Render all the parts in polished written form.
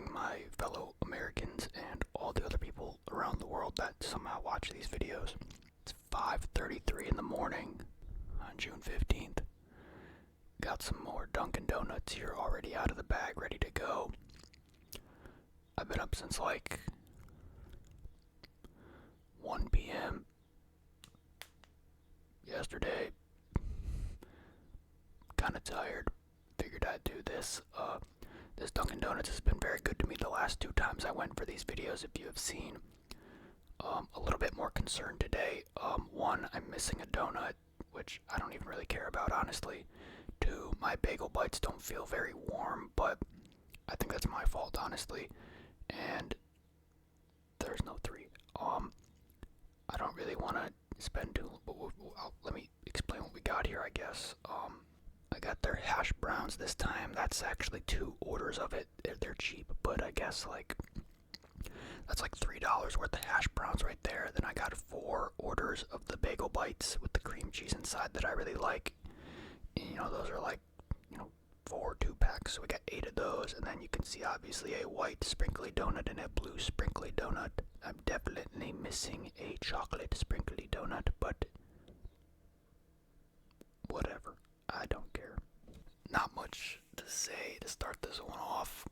morning, my fellow Americans and all the other people around the world that somehow watch these videos. It's 5:33 in the morning on June 15th. Got some more Dunkin' Donuts here already out of the bag, ready to go. I've been up since like 1 p.m. yesterday. Kinda tired. Figured I'd do this. This Dunkin' Donuts has been very good to me the last 2 times I went for these videos, if you have seen. A little bit more concerned today. One, I'm missing a donut, which I don't even really care about, honestly. Two, my bagel bites don't feel very warm, but I think that's my fault, honestly. And there's no three. I don't really want to spend too. Let me explain what we got here, I guess. I got their hash browns this time. That's actually 2 orders of it. They're cheap, but I guess like that's like $3 worth of hash browns right there. Then I got 4 orders of the bagel bites with the cream cheese inside that I really like. And, those are like 4 2-packs. So we got 8 of those, and then you can see obviously a white sprinkly donut and a blue sprinkly donut. I'm definitely missing a chocolate sprinkly donut, but whatever. I don't care. Not much to say to start this one off.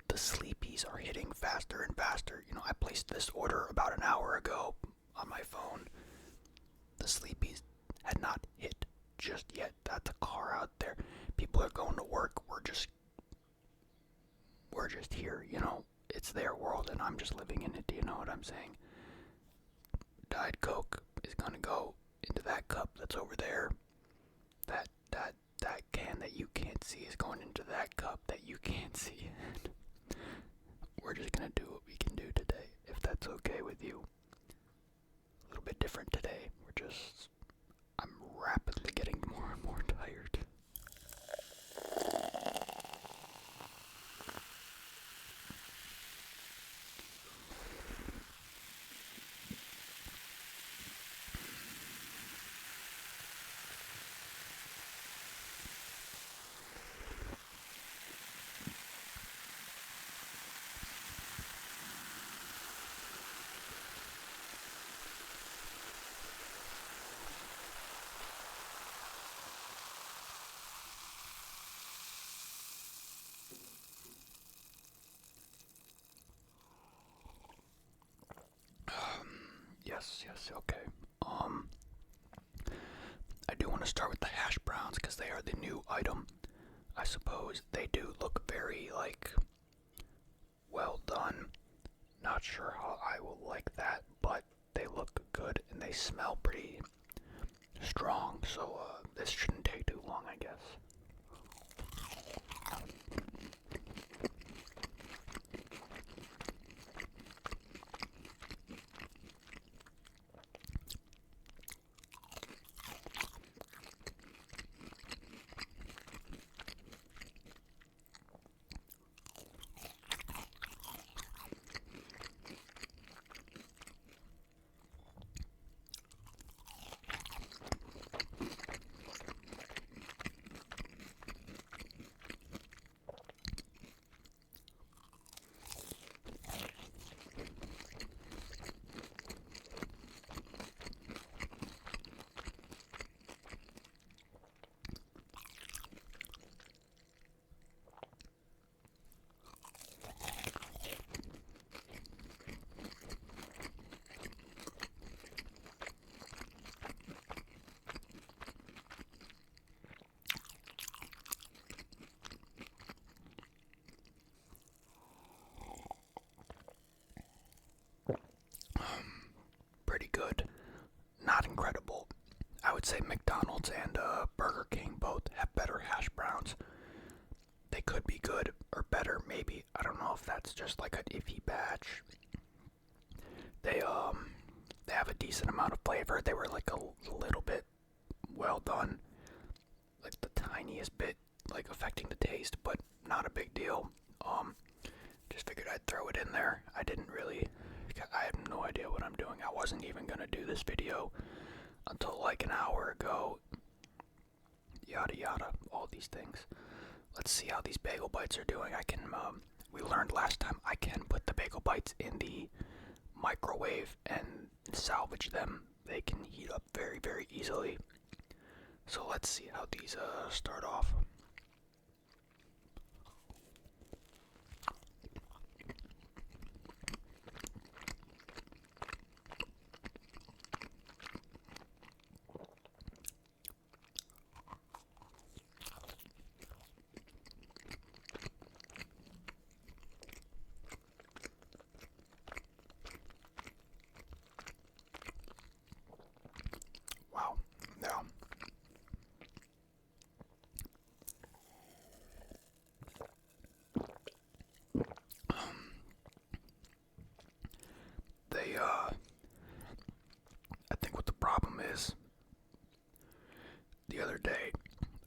The sleepies are hitting faster and faster. I placed this order about an hour ago on my phone. The sleepies had not hit just yet. That's a car out there. People are going to work. We're just here, It's their world and I'm just living in it. Do you know what I'm saying? Diet Coke is gonna go into that cup that's over there. That can that you can't see is going into that cup that you can't see. We're just gonna do what we can do today, if that's okay with you. A little bit different today. I'm rapidly getting more and more tired. Yes, okay. I do want to start with the hash browns because they are the new item. I suppose they do look very, well done. Not sure how I will like that, but they look good and they smell pretty strong, so this shouldn't take too long, I guess. Pretty good. Not incredible. I would say McDonald's and Burger King both have better hash browns. They could be good or better, maybe. I don't know if that's just like an iffy batch. They have a decent amount of flavor. They were like a little bit well done. Like the tiniest bit affecting the taste, but not a big deal. Just figured I'd throw it in there. I have no idea what I'm doing. I wasn't even gonna do this video until like an hour ago. Yada yada, all these things. Let's see how these bagel bites are doing. I can we learned last time I can put the bagel bites in the microwave and salvage them. They can heat up very, very easily. So let's see how these start off. Wow. Now, they I think what the problem is, the other day,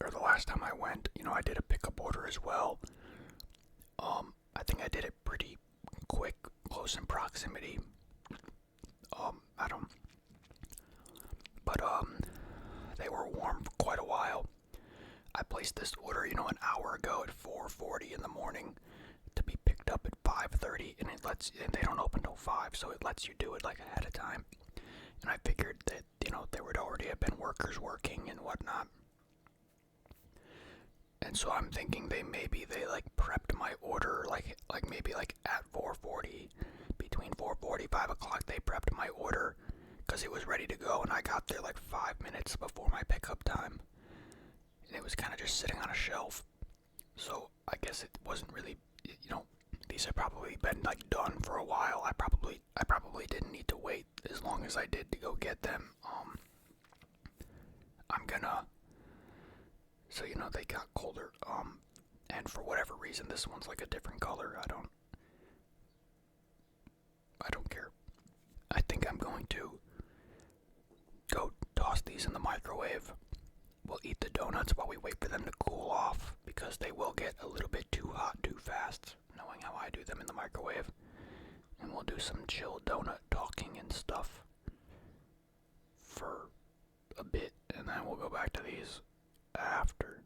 or the last time I went, I did a pickup order as well. I think I did it pretty quick, close in proximity. I don't, but they were warm for quite a while. I placed this order, an hour ago at 4:40 in the morning to be picked up at 5:30, and and they don't open till 5, so it lets you do it like ahead of time. And I figured that, there would already have been workers working and whatnot. And so I'm thinking they like prepped my order like maybe like at 4:40, between 4:40 5 o'clock they prepped my order because it was ready to go, and I got there like 5 minutes before my pickup time, and it was kind of just sitting on a shelf. So I guess it wasn't really, these have probably been like done for a while. I probably didn't need to wait as long as I did to go get them. I'm gonna, so they got colder, and for whatever reason this one's like a different color. I don't care. I think I'm going to go toss these in the microwave. We'll eat the donuts while we wait for them to cool off, because they will get a little bit too hot too fast, knowing how I do them in the microwave. And we'll do some chill donut talking and stuff for a bit, and then we'll go back to these after.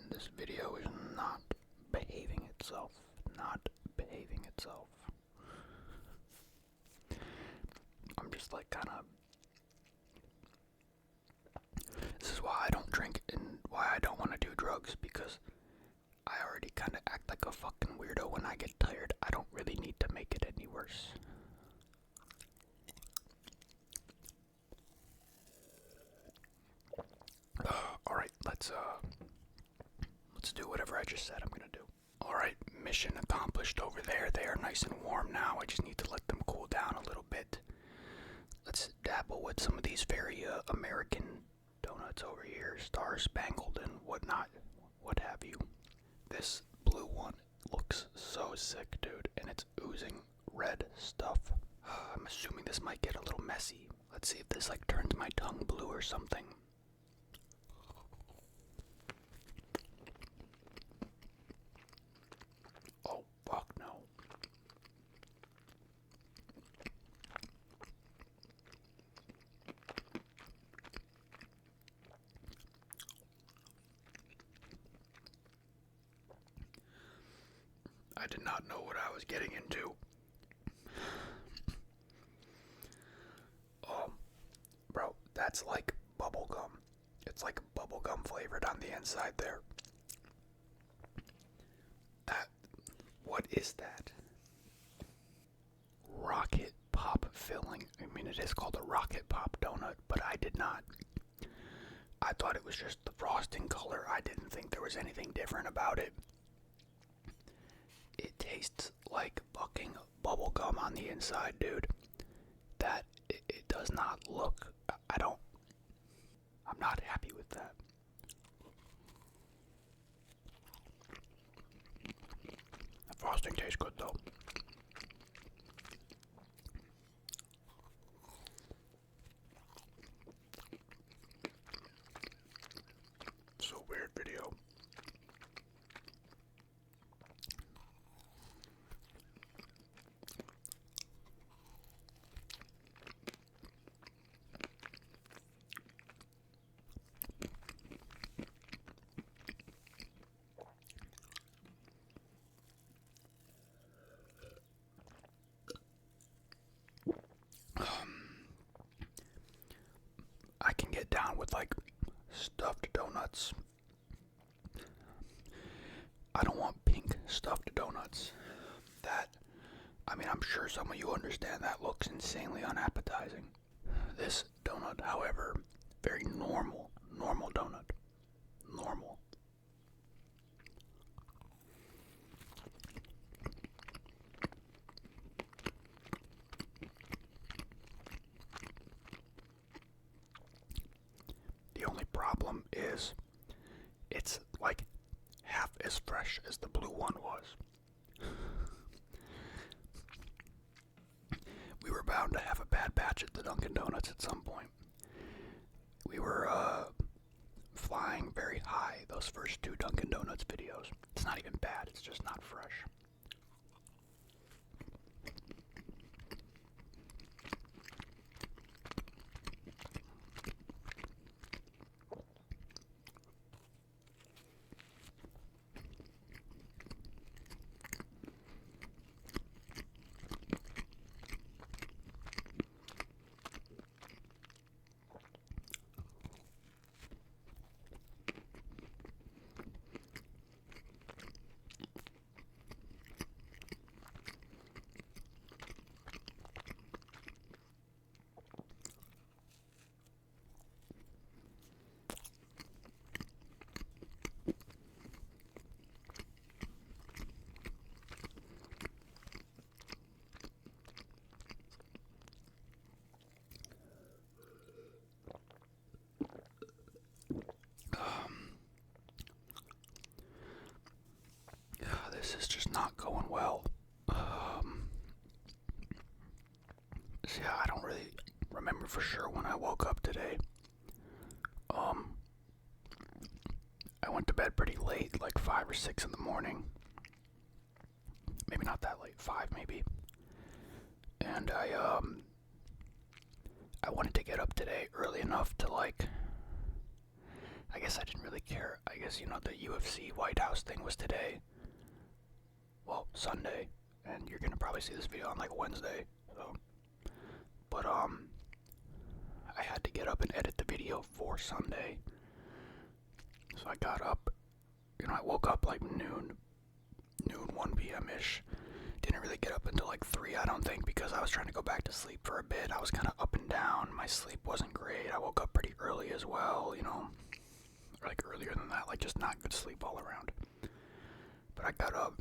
This video is not behaving itself. Not behaving itself. I'm just like kind of. This is why I don't drink and why I don't want to do drugs, because I already kind of act like a fucking weirdo when I get tired. I don't really need to make it any worse. Alright, let's do whatever I just said I'm gonna do. Alright, mission accomplished over there. They are nice and warm now. I just need to let them cool down a little bit. Let's dabble with some of these very American donuts over here, Star Spangled and whatnot, what have you. This blue one looks so sick, dude, and it's oozing red stuff. I'm assuming this might get a little messy. Let's see if this like turns my tongue blue or something. Oh, fuck no. I did not know what I was getting into. Bro, that's like bubble gum. It's like bubble gum flavored on the inside there. What is that? Rocket Pop filling. I mean, it is called a Rocket Pop donut, but I did not. I thought it was just the frosting color. I didn't think there was anything different about it. It tastes like fucking bubble gum on the inside, dude. It does not look. I'm not happy with that. The frosting tastes good though. So weird video. can get down with like stuffed donuts. I don't want pink stuffed donuts. I'm sure some of you understand that looks insanely unappetizing. This donut, however, very normal donut. Normal. The only problem is it's like half as fresh as the blue one was. We were bound to have a bad batch at the Dunkin' Donuts at some point. We were flying very high those first two Dunkin' Donuts videos. It's not even bad, it's just not fresh. This is just not going well. Yeah, I don't really remember for sure when I woke up today. I went to bed pretty late, like 5 or 6 in the morning. Maybe not that late, 5 maybe. And I wanted to get up today early enough to I guess I didn't really care. I guess, the UFC White House thing was today. Well, Sunday. And you're gonna probably see this video on Wednesday. So, but I had to get up and edit the video for Sunday. So I got up, I woke up noon 1 p.m.-ish. Didn't really get up until 3, I don't think, because I was trying to go back to sleep for a bit. I was kind of up and down. My sleep wasn't great. I woke up pretty early as well, or earlier than that, just not good sleep all around. But I got up.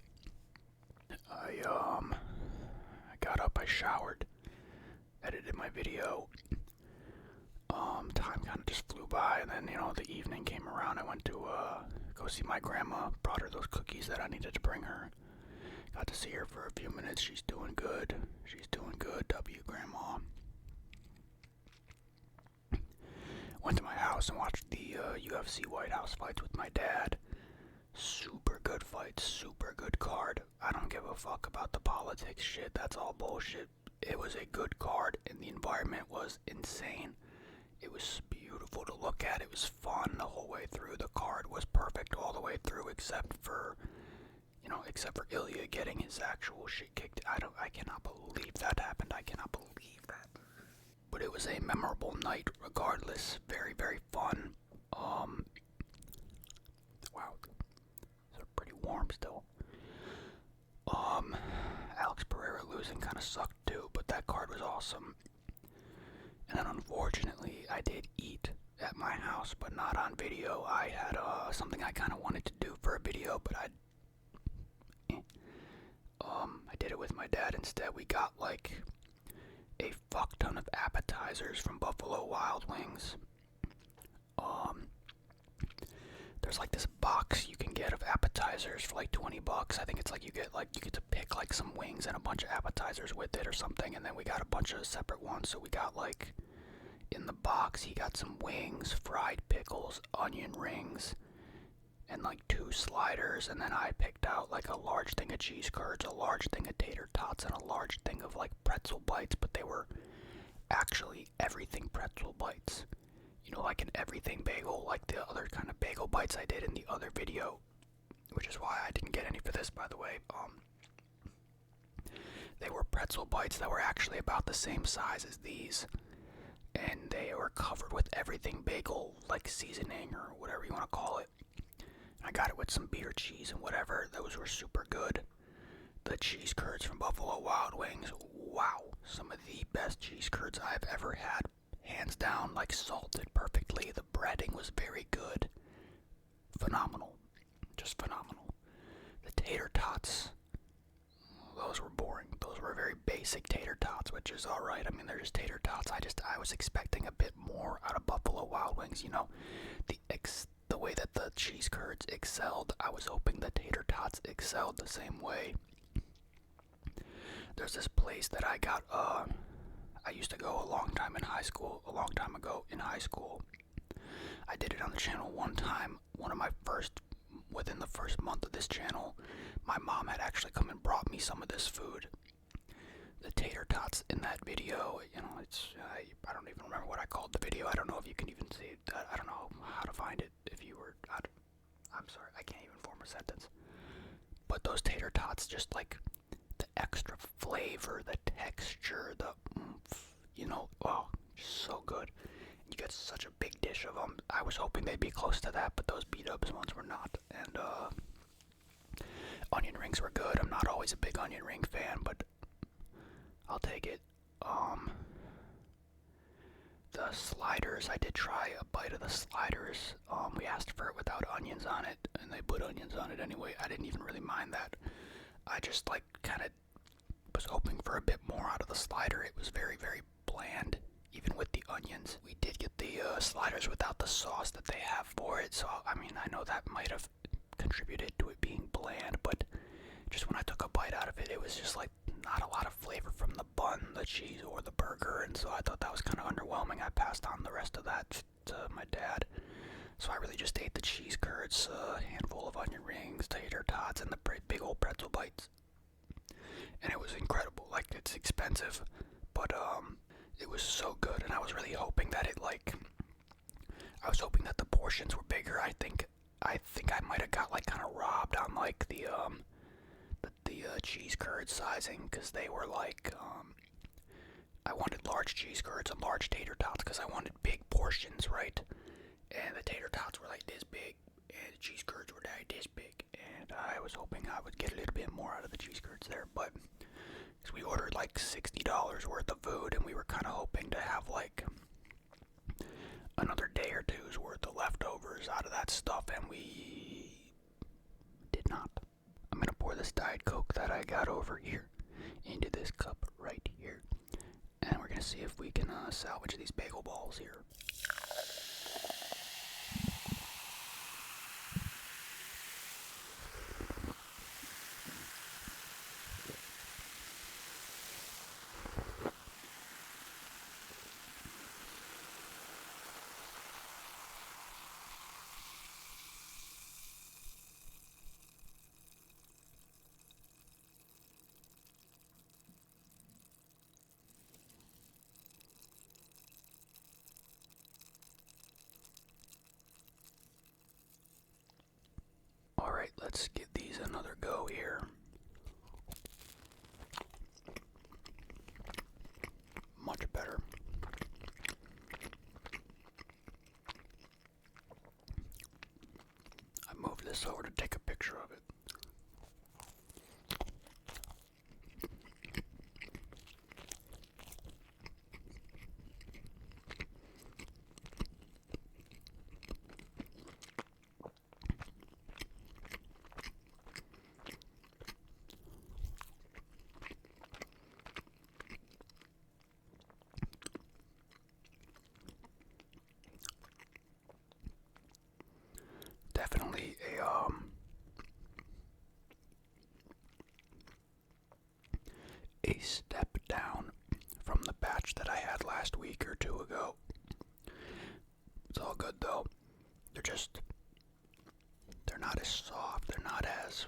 I showered, edited my video. Time kind of just flew by, and then, the evening came around. I went to, go see my grandma, brought her those cookies that I needed to bring her. Got to see her for a few minutes. She's doing good. W, Grandma. Went to my house and watched the UFC White House fights with my dad. Super good fights, super good card. I don't give a fuck about the politics shit. That's all bullshit. It was a good card, and the environment was insane. It was beautiful to look at. It was fun the whole way through. The card was perfect all the way through, except for Ilya getting his actual shit kicked. I cannot believe that happened. I cannot believe that. But it was a memorable night regardless. Very, very fun. Wow. They're pretty warm still. Alex Pereira losing kind of sucked too, but that card was awesome. And then unfortunately, I did eat at my house, but not on video. I had something I kind of wanted to do for a video, but I did it with my dad instead. We got a fuck ton of appetizers from Buffalo Wild Wings. There's this box you can get of appetizers for $20. I think it's you get to pick some wings and a bunch of appetizers with it or something, and then we got a bunch of separate ones. So we got in the box, he got some wings, fried pickles, onion rings, and 2 sliders, and then I picked out a large thing of cheese curds, a large thing of tater tots, and a large thing of pretzel bites, but they were actually everything pretzel bites. An everything bagel, the other kind of bagel bites I did in the other video, which is why I didn't get any for this, by the way. They were pretzel bites that were actually about the same size as these, and they were covered with everything bagel, like seasoning or whatever you want to call it. I got it with some beer cheese and whatever. Those were super good. The cheese curds from Buffalo Wild Wings, wow, some of the best cheese curds I've ever had, hands down, like salted perfectly. The breading was very good. Phenomenal, just phenomenal. The tater tots, those were boring. Those were very basic tater tots, which is alright. I mean, they're just tater tots. I was expecting a bit more out of Buffalo Wild Wings. You know, the way that the cheese curds excelled, I was hoping the tater tots excelled the same way. There's this place that I got, I used to go a long time ago in high school. I did it on the channel one time. Within the first month of this channel, my mom had actually come and brought me some of this food. The tater tots in that video, you know, I don't even remember what I called the video. I don't know if you can even see it. I don't know how to find it if you were, I'm sorry, I can't even form a sentence. But those tater tots, just like the extra flavor, the texture, the oomph, you know, oh, so good. You get such a big dish of them. I was hoping they'd be close to that, but those B-dubs ones were not. And onion rings were good. I'm not always a big onion ring fan, but I'll take it. The sliders, I did try a bite of the sliders. We asked for it without onions on it, and they put onions on it anyway. I didn't even really mind that. I just like kind of was hoping for a bit more out of the slider. It was very, very bland, even with the onions. We did get the sliders without the sauce that they have for it, so I mean, I know that might have contributed to it being bland, but just when I took a bite out of it, it was just like not a lot of flavor from the bun, the cheese, or the burger, and so I thought that was kind of underwhelming. I passed on the rest of that to my dad. So I really just ate the cheese curds, a handful of onion rings, tater tots, and the big old pretzel bites. And it was incredible. Like, it's expensive, but it was so good, and I was really hoping that I was hoping that the portions were bigger. I think I might have got like kind of robbed on like the cheese curd sizing, because they were like, I wanted large cheese curds and large tater tots because I wanted big portions, right? And the tater tots were like this big, and the cheese curds were like this big, and I was hoping I would get a little bit more out of the cheese curds there, but cause we ordered like $60 worth of food, and we were kind of hoping to have like another day or two's worth of leftovers out of that stuff, and we did not. I'm gonna pour this Diet Coke that I got over here into this cup right here, and we're gonna see if we can salvage these bagel balls here. Alright, let's give these another go here. Much better. I moved this over to take a picture of it. Definitely a step down from the batch that I had last week or two ago. It's all good though. They're not as soft, they're not as,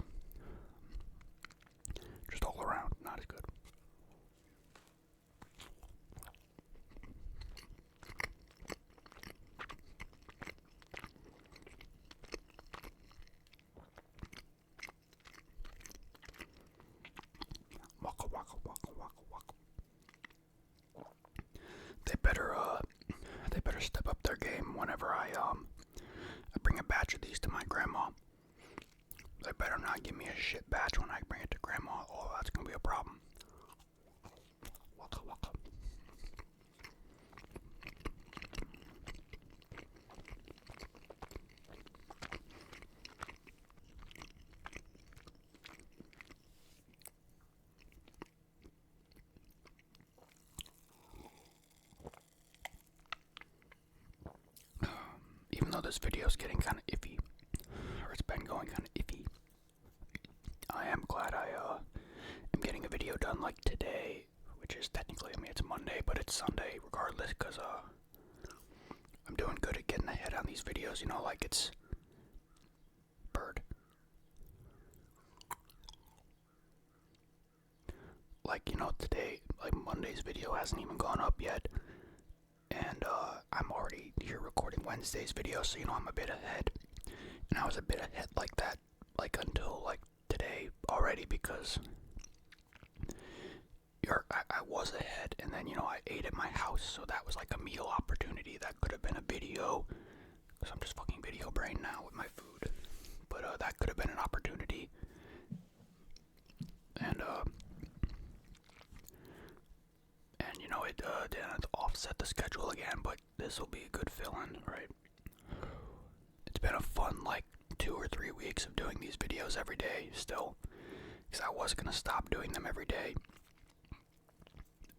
just all around, not as good. Waka waka waka waka waka. They better to step up their game whenever I bring a batch of these to my grandma. They better not give me a shit batch when I bring it to grandma. Oh, that's gonna be a problem. Waka waka. Even though this video's getting kind of iffy, or it's been going kind of iffy, I am glad I am getting a video done like today, which is technically, I mean, it's Monday, but it's Sunday regardless, because I'm doing good at getting ahead on these videos, you know, like it's bird. Like, you know, today, like Monday's video hasn't even gone up yet, and I'm already here recording Wednesday's video, so you know I'm a bit ahead. And I was a bit ahead like that, like until like today already, because I was ahead, and then, you know, I ate at my house, so that was like a meal opportunity that could have been a video, because I'm just fucking video brain now with my food, but that could have been an opportunity, and you know, it didn't offset the schedule again, but this will be a good fill-in, right? It's been a fun, like, 2 or 3 weeks of doing these videos every day still, because I was gonna stop doing them every day.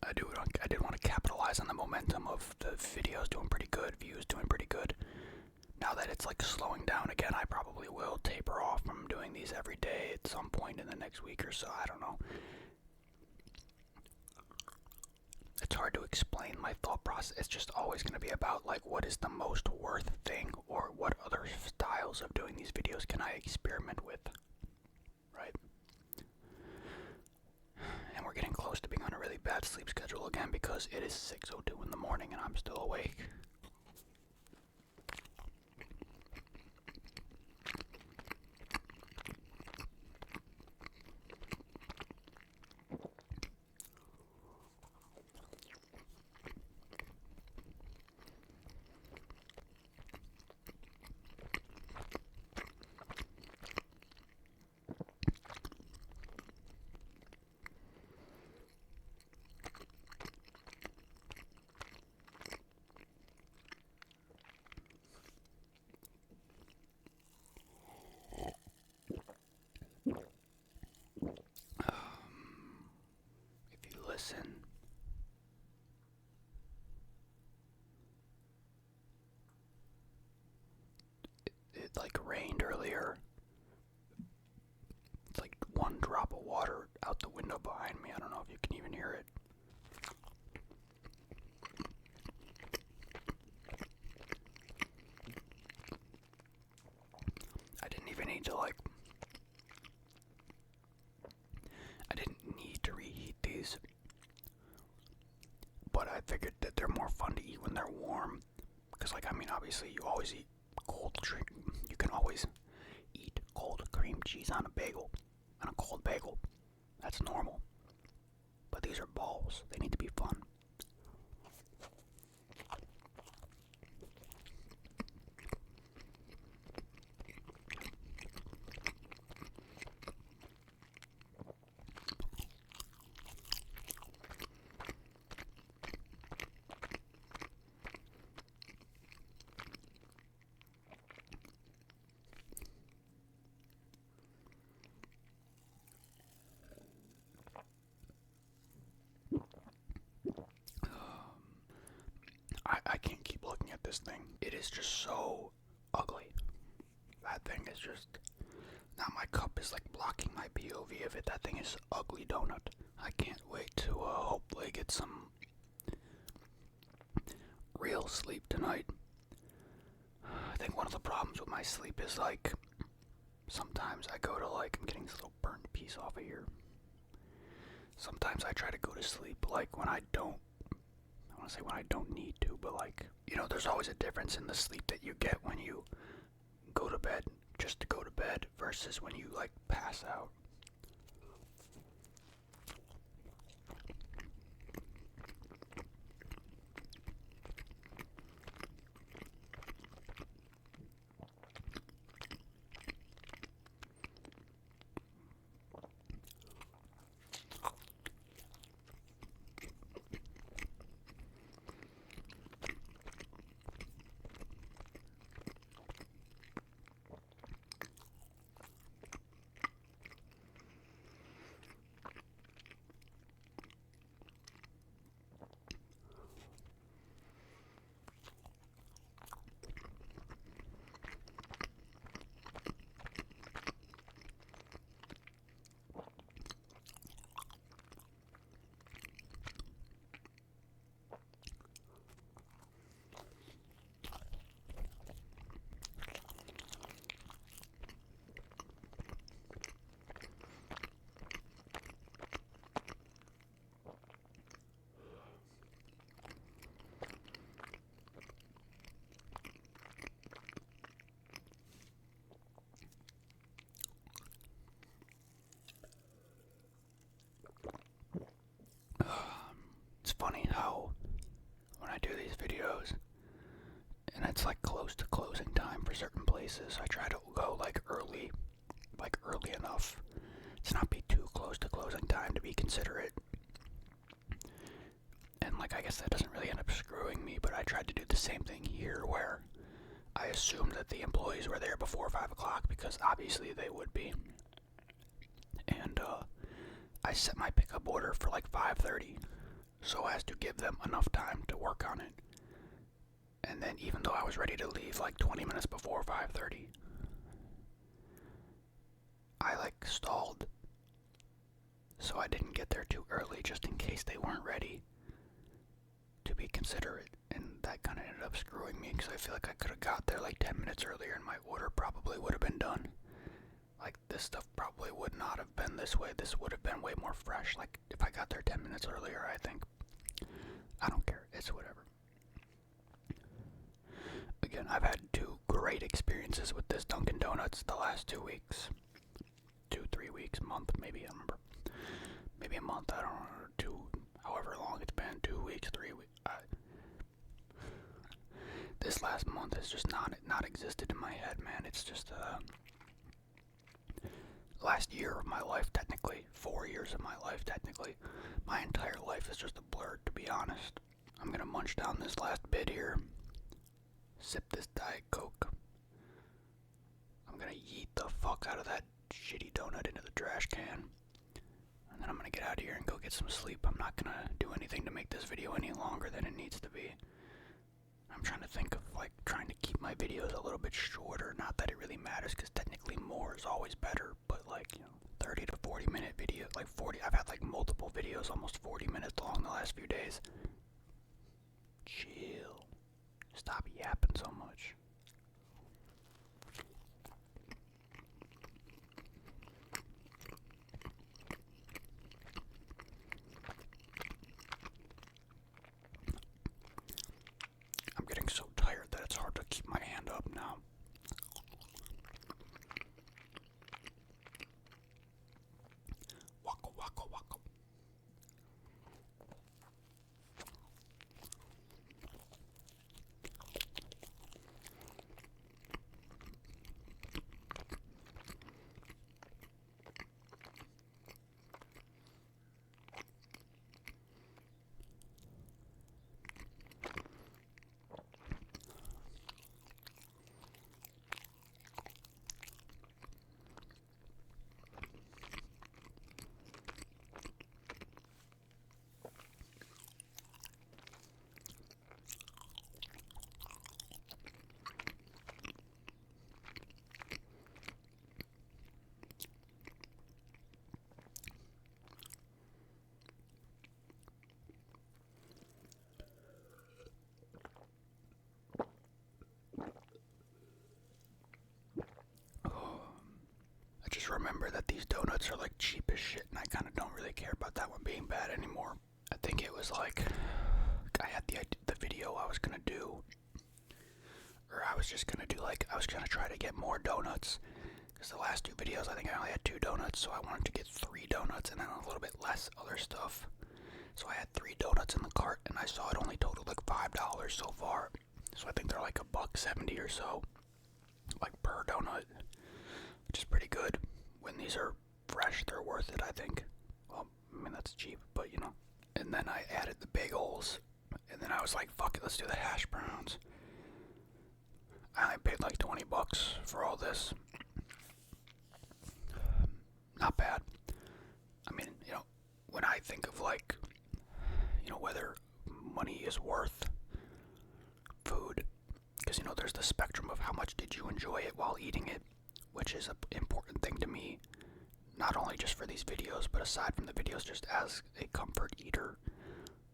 I did want to capitalize on the momentum of the videos doing pretty good, views doing pretty good. Now that it's like slowing down again, I probably will taper off from doing these every day at some point in the next week or so. I don't know. It's hard to explain my thought process. It's just always going to be about like what is the most worth thing, or what other styles of doing these videos can I experiment with, right? And we're getting close to being on a really bad sleep schedule again, because it is 6:02 in the morning and I'm still awake. If you listen, it like rained earlier. It's like one drop of water out the window behind me. I don't know if you can even hear it. I didn't even need to like, I didn't need to reheat these, but I figured that they're more fun to eat when they're warm. Because, like, I mean, obviously you always eat cold drink. You can always eat cold cream cheese on a bagel, on a cold bagel. That's normal. But these are balls. They need to be fun. I can't keep looking at this thing. It is just so ugly. That thing is just... Now my cup is like blocking my POV of it. That thing is ugly donut. I can't wait to hopefully get some real sleep tonight. I think one of the problems with my sleep is like, sometimes I go to like, I'm getting this little burnt piece off of here. Sometimes I try to go to sleep like when I don't, I want to say when I don't need to, but like, you know, there's always a difference in the sleep that you get when you go to bed just to go to bed versus when you like pass out. close to closing time for certain places. I try to go like early enough to not be too close to closing time to be considerate. And like, I guess that doesn't really end up screwing me, but I tried to do the same thing here where I assumed that the employees were there before 5 o'clock because obviously they would be. And I set my pickup order for like 5:30 so as to give them enough time to work on it. And then even though I was ready to leave like 20 minutes before 5:30, I like stalled. So I didn't get there too early just in case they weren't ready to be considerate. And that kind of ended up screwing me because I feel like I could have got there like 10 minutes earlier and my order probably would have been done. Like, this stuff probably would not have been this way. This would have been way more fresh. Like, if I got there 10 minutes earlier, I think. I don't care. It's whatever. Again, I've had 2 great experiences with this Dunkin' Donuts the last 2 weeks. 2, 3 weeks, month, maybe, I remember. Maybe a month, I don't know, 2, however long it's been, 2 weeks, 3 weeks. This last month has just not existed in my head, man. It's just, last year of my life, technically. 4 years of my life, technically. My entire life is just a blur, to be honest. I'm gonna munch down this last bit here. Sip this Diet Coke. I'm gonna yeet the fuck out of that shitty donut into the trash can. And then I'm gonna get out of here and go get some sleep. I'm not gonna do anything to make this video any longer than it needs to be. I'm trying to think of like trying to keep my videos a little bit shorter. Not that it really matters because technically more is always better. But like, 30 to 40 minute video, like 40. I've had like multiple videos almost 40 minutes long the last few days. Chill. Stop yapping so much. I'm getting so tired that it's hard to keep my hand up now. Waka waka waka. Remember that these donuts are like cheap as shit, and I kind of don't really care about that one being bad anymore. I think it was like I had the video I was gonna do, or I was just gonna do like I was gonna try to get more donuts because the last 2 videos I think I only had 2 donuts, so I wanted to get 3 donuts and then a little bit less other stuff. So I had 3 donuts in the cart, and I saw it only totaled like $5 so far. So I think they're like $1.70 or so, like per donut, which is pretty good. When these are fresh, they're worth it, I think. Well, I mean, that's cheap, but And then I added the bagels, and then I was like, fuck it, let's do the hash browns. I only paid like $20 for all this. Not bad. I mean, when I think of like, whether money is worth food, because, there's the spectrum of how much did you enjoy it while eating it, which is an important thing to me, not only just for these videos, but aside from the videos, just as a comfort eater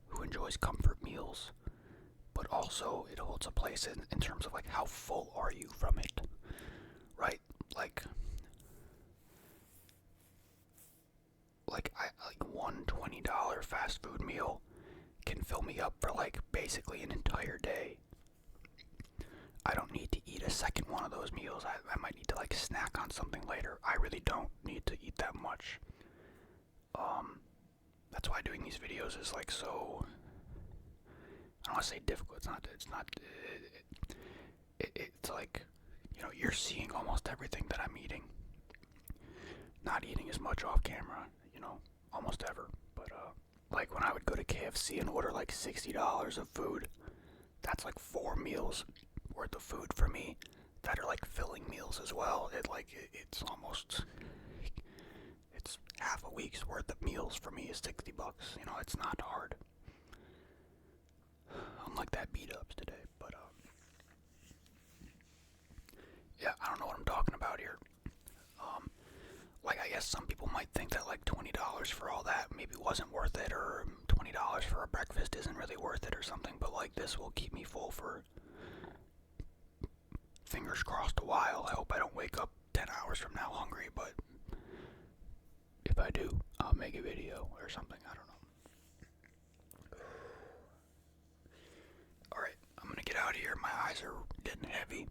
who enjoys comfort meals. But also, it holds a place in terms of, like, how full are you from it, right? Like one $20 fast food meal can fill me up for, like, basically an entire day. I don't need to eat a second one of those meals. I might need to like snack on something later. I really don't need to eat that much. That's why doing these videos is like so, I don't want to say difficult. It's not it's like, you're seeing almost everything that I'm eating. Not eating as much off camera, almost ever. But, like when I would go to KFC and order like $60 of food, that's like 4 meals worth of food for me that are like filling meals as well. It's almost, it's half a week's worth of meals for me is $60. It's not hard. Unlike that beat ups today, but yeah, I don't know what I'm talking about here. Like I guess some people might think that like $20 for all that maybe wasn't worth it, or $20 for a breakfast isn't really worth it or something, but like this will keep me full for, fingers crossed, a while. I hope I don't wake up 10 hours from now hungry, but if I do, I'll make a video or something, I don't know. Alright, I'm gonna get out of here, my eyes are getting heavy.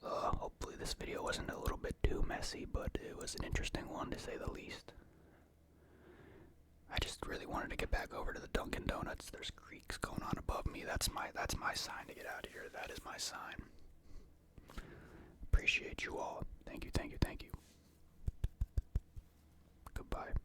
Hopefully this video wasn't a little bit too messy, but it was an interesting one to say the least. I just really wanted to get back over to the Dunkin' Donuts. There's creaks going on above me. That's my sign to get out of here. That is my sign. Appreciate you all. Thank you, thank you, thank you. Goodbye.